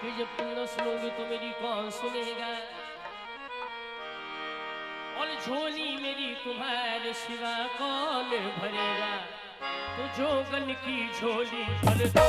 कि जब तुम न सुनोगे तो मेरी कौन सुनेगा, और झोली मेरी तुम्हारे सिवा कौन भरेगा। तो जोगन की झोली भर दो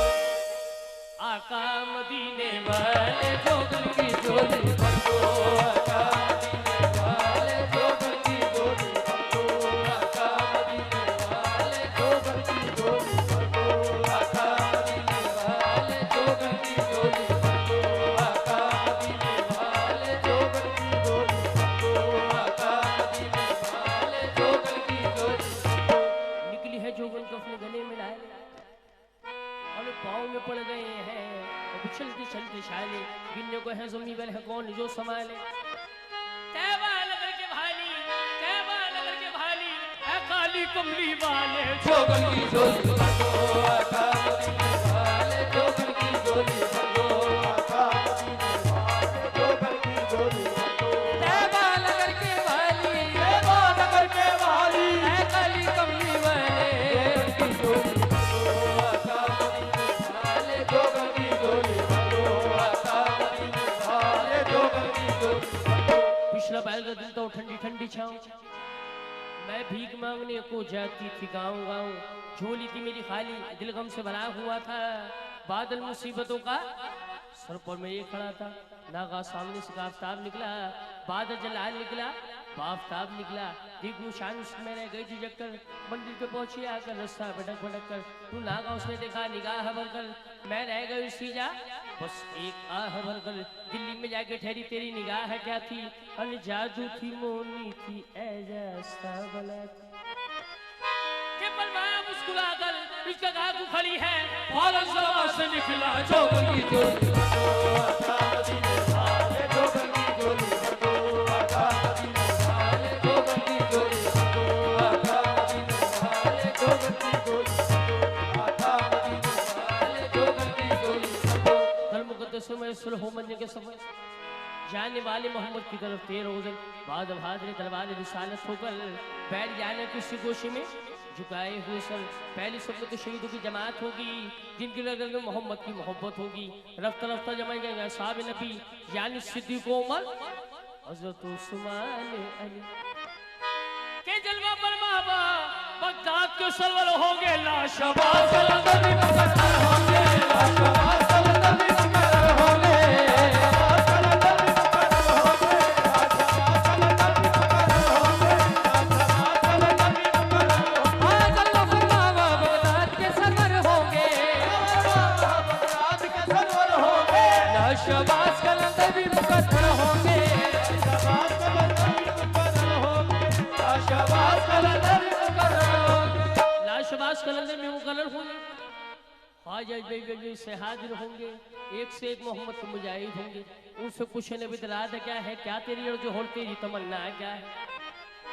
आका मदीने वाले, जोगन की झोली भर दो आका मदीने वाले, जोगन की झोली भर दो आका मदीने वाले, जोगन की झोली भर दो आका मदीने वाले, जोगन की झोली भर दो आका मदीने वाले, जोगन की झोली भर दो आका मदीने वाले, जोगन की झोली भर दो। निकली है जोगन को अपने गले में लाए और पाँव में पड़ गए हैं, और चलते चलते शाले गिनने को है जमीन पर है कौन जो संभाले। तैबा नगर के भाली, तैबा नगर के भाली, है काली कमली वाले, जोगन की झोली भर दो आका मदीने वाले, जोगन की झोली भर दो आका मदीने वाले, जोगन की झोली भर दो। तैबा नगर के भाली, तैबा नगर के भाली, है काली कमली वाले, जोगन की झोली भर दो आका मदीने वाले, जोगन की झोली भर दो आका मदीने वाले, जोगन की झोली भर दो। पिछला बैल का दिन तो ठंडी ठंडी छाँव, मैं भीख मांगने को जाती थी गाँव गाँव, झोली थी मेरी खाली, दिल गम से भरा हुआ था, बादल मुसीबतों का सर पर मैं ये खड़ा था। नागा सामने से आफ्ताब निकला, बादल जलाल निकला, आफ्ताब निकला, देखूं शान मैंने गई थी जगकर, मंदिर पे पहुंची आकर रास्ता भटक भटक कर, तू नागा उसने देखा निगाह भरकर, मैं रह गई सीजा बस एक आह भरकर। दिल्ली में जाके ठहरी तेरी निगाह क्या थी, अरे जादू थी मोनी थी ऐसा बला थी के परवाह मुस्कुरा कर इसका गागू खड़ी है, फौरन सवा से निकला जोगन की झोली भर दो आका मदीने वाले, जोगन की झोली भर दो आका मदीने वाले, जोगन की झोली भर दो आका मदीने वाले, जोगन की झोली भर दो आका मदीने वाले, जोगन की झोली भर दो। कल मुकद्दस में सुलह मंजर के सफर जाने वाले मोहम्मद की तरफ 13 रोज़न बाद भादरे तलवार रिसालत होकर बैठ जाने किसी गोशे में झुकाए हुए सर। पहली सब तो शहीदों की जमात होगी जिनकी नजर में मोहम्मद की मोहब्बत होगी। रफ्ता रफ्ता जमाए गए साहब नबी यानी सिद्दीक़ उमर, हज़रत उस्मान अली के जलवा पर बाबा बगदाद के सरवर होंगे, लाशाबाज कलंदर भी मुकद्दर होंगे, लाशाबाज कलंदर भी मुकद्दर होंगे, लाशाबाज कलंदर भी मुकद्दर होंगे, लाशाबाज कलंदर भी मुकद्दर होंगे, लाशाबाज कलंदर भी मुकद्दर होंगे, लाशाबाज कलंदर में मुकद्दर होंगे। ख्वाजा बेबी से हाजिर होंगे, एक से एक मोहम्मद के मुजाहिद होंगे। उनसे पूछे नबी इरादा क्या है, क्या तेरी अर्ज़ और तेरी तमन्ना क्या है।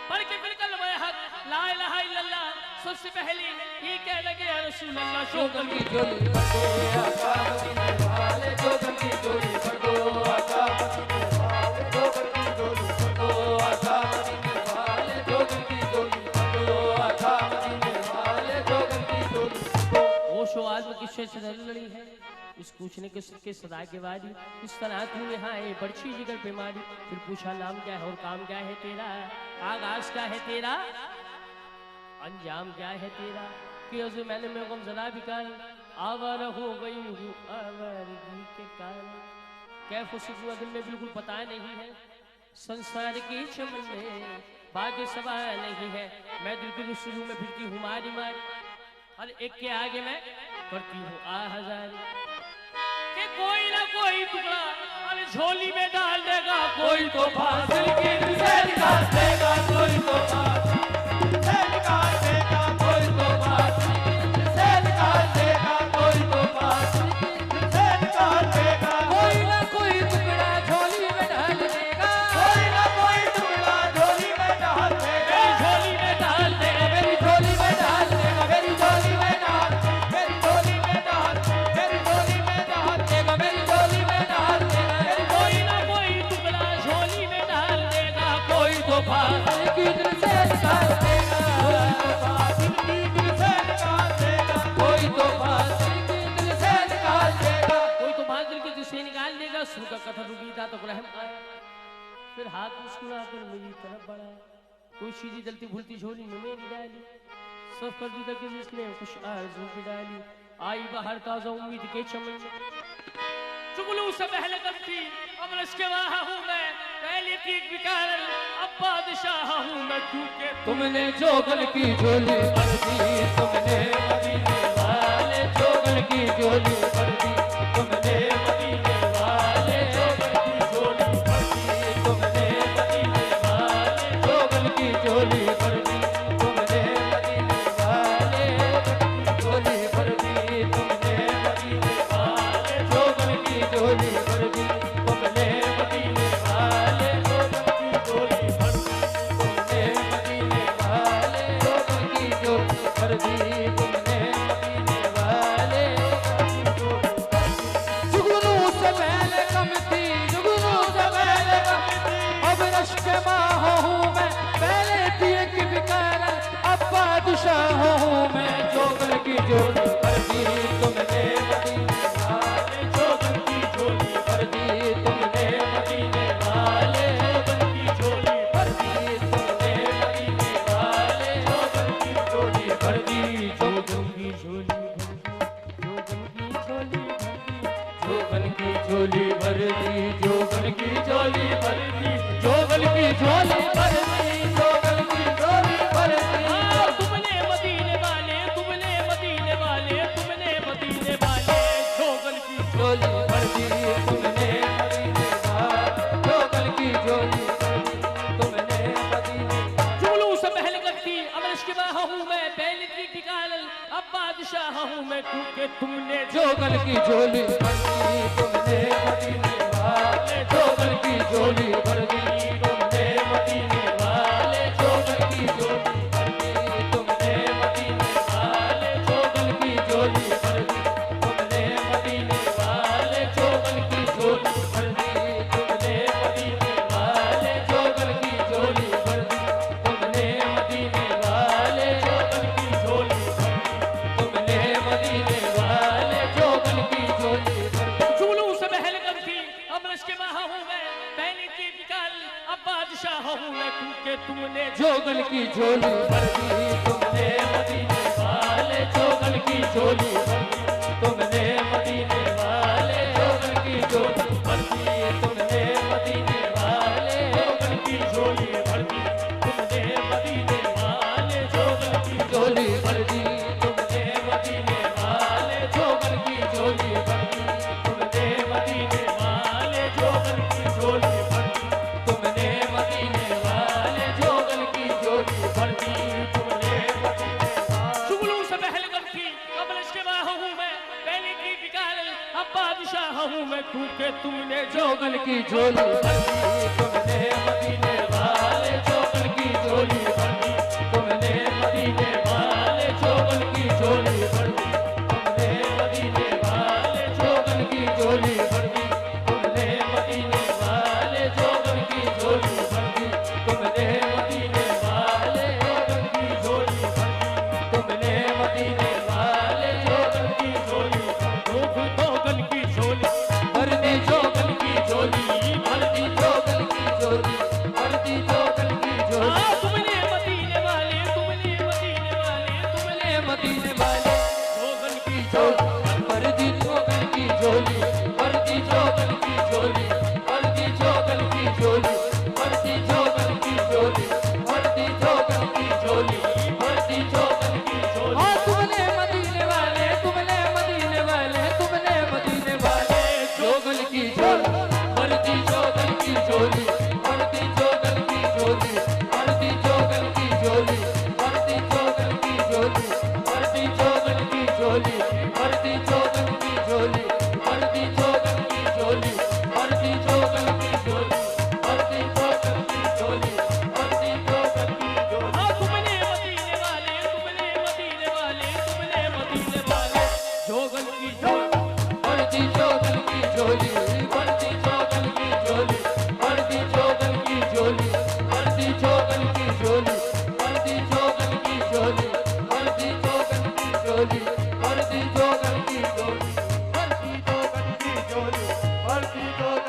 पढ़ के फिर कलमा हक ला इलाहा इल्लल्लाह सबसे पहले ये कह लगे या रसूल अल्लाह, जोगन की झोली भर दो आका मदीने वाले, जोगन की झोली भर दो आका मदीने वाले, जोगन की झोली भर दो आका मदीने वाले, जोगन की झोली भर दो आका मदीने वाले, जोगन की झोली भर दो। होशो आज़म किससे से लड़ी है इस पूछने के सदा के बाद इस तरह तूने हाँ बड़ी जिगर पे मारी। फिर पूछा नाम क्या है और काम क्या है तेरा, आगाज क्या है तेरा, अंजाम क्या है तेरा। कि उसे मैंने मेरे को जरा भी कर आवारा हो गई हूँ आवारगी के कारण, कैफ हुआ दिल में बिल्कुल पता नहीं है, संसार की चमन में बाकी सवाल नहीं है। मैं दिल की शुरू में फिरती हूँ मारी मारी, हर एक के आगे मैं करती हूँ हजारी। कि कोई ना कोई टुकड़ा अरे झोली में डाल देगा, कोई तो फासिल की से निकाल देगा, कोई तो फासिल से निकाल देगा, कोई तो फासिल से निकाल देगा, कोई तो फासिल से निकाल देगा। कोई ना कोई टुकड़ा झोली में डाल देगा, कोई ना कोई टुकड़ा झोली में डाल देगा, झोली में डाल देगा, मेरी झोली में डाल देगा, मेरी झोली में डाल, मेरी झोली में डाल, मेरी झोली में डाल देगा, मेरी झोली में डाल देगा। कोई ना कोई टुकड़ा झोली में डाल देगा, कोई तो फासिल की से सुनकर कथा रुकी था तो रहम आया, फिर हाथ मुस्कुरा कर मेरी तरफ बढ़ाया, कोई चीज़ी जलती भूलती झोली में मेरी डाली, सब कर दी तक जिसने कुछ आरज़ू की डाली, आई बाहर ताज़ा उम्मीद के चमन में, जुगनू से पहले करती अब इसके वहाँ हूँ मैं, पहले की बिकार अब बादशाह हूँ मैं, क्योंकि तुमने जोगन की झोली भर दी, तुमने मदीने वाले जोगन की झोली भर दी, तुमने मदीने वाले जोगन की झोली भर दी, तुमने मदीने वाले जोगन की झोली भर दी, तुमने मदीने वाले झोली भर दी, तुमने मदीने वाले जोगन की झोली भर दी, तुमने मदीने वाले जोगन की झोली भर दी, तुमने मदीने वाले जोगन की झोली भर दी, तुमने मदीने वाले जुगनू से पहले कम थी, जुगनू से पहले कम थी, अब रश के माह हूँ मैं, पहले थी एक बिकार अब बादशाह हूँ मैं, जोगन की झोली भर दी, तुमने मदीने वाले जोगन की झोली भर दी, तुमने मदीने वाले जोगन की झोली भर दी, तुमने मदीने वाले जोगन की झोली भर दी, जोगन की झोली जोगन की झोली भर दी, जोगन की झोली भर दी, जोगन की झोली भर दी, जोगन की झोली भर दी, तुमने मदीने वाले, तुमने मदीने वाले, तुमने मदीने वाले जोगन की झोली भर दी, तुमने मदीने वाले जोगन की झोली भर दी, तुमने मदीने जुगनू से पहले करती अब इसके वहाँ हूँ मैं, पहले की बिकार अब बादशाह हूँ मैं, क्योंकि तुमने जोगन की झोली भर दी, तुमने मदीने वाले जोगन की झोली भर दी, तुमने मदीने वाले जोगन की झोली भर दी, तुमने मदीने वाले जोगन की झोली भर दी, तुमने मदीने वाले जोगन की झोली भर दी, तुमने मदीने वाले जोगन की झोली भर दी, तुमने मदीने वाले जोगन की झोली भर दी, तुमने मदीने वाले जोगन की झोली भर दी, जुगनू से पहले करती अब इसके वहाँ हूँ मैं, पहले की बिकार अब बादशाह हूँ मैं, क्योंकि तुमने जोगन की झोली भर दी, तुमने मदीने वाले जोगन की झोली भर दी, तुमने मदीने वाले जोगन की झोली भर दी, तुमने मदीने वाले जोगन की झोली भर दी, तुमने मदीने वाले जोगन की झोली भर दी, तुमने मदीने वाले जोगन की झोली भर दी, तुमने मदीने वाले जोगन की झोली भर दी, तुमने मदीने वाले जोगन की झोली भर दी, तुमने मदीने जुगनू से पहले करती अब इसके वहाँ हूँ मैं, पहले की बिकार अब बादशाह हूँ मैं, क्योंकि तुमने जोगन की झोली भर दी, तुमने मदीने वाले जोगन की झोली भर दी, तुमने मदीने वाले जोगन की झोली भर दी, तुमने मदीने वाले जोगन की झोली भर दी, तुमने मदीने वाले जोगन की झोली भर दी, तुमने मदीने वाले जोगन की झोली भर दी, तुमने मदीने वाले जोगन की झोली जोगन की झोली भर दी, जोगन की झोली भर दी, जोगन की झोली भर दी, जोगन की झोली, तुमने मदीने वाले, तुमने मदीने वाले, तुमने मदीने वाले जोगन की झोली भर दी, जोगन की झोली भर दी, जोगन की झोली भर दी, जोगन की झोली भर दी, जोगन की झोली भर दी, जोगन की झोली भर दी, जोगन की झोली, हाँ तुमने मदीने वाले, तुमने मदीने वाले, तुमने मदीने वाले जोगन की झोली भर दी, जोगन की झोली भर दी, जोगन की झोली भर दी, जोगन की झोली भर दी, जोगन की झोली भर दी, जोगन की झोली भर दी, जोगन की झोली भर दी, जोगन की झोली भर दी, जोगन की झोली भर दी, जोगन की झोली भर दी, जोगन की झोली, तुमने मदीने वाले, तुमने मदीने वाले, तुमने मदीने वाले जोगन की झोली भर दी, जोगन की झोली भर दी, जोगन की झोली भर दी, जोगन की झोली भर दी, जोगन की झोली भर दी, जोगन की झोली भर दी, जोगन की झोली भर दी, जोगन की झोली भर दी, जोगन की झोली भर दी, जोगन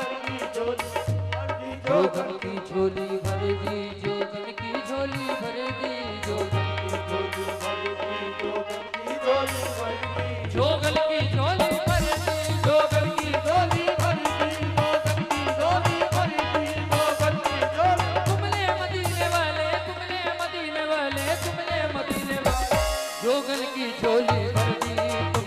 झोली भर दी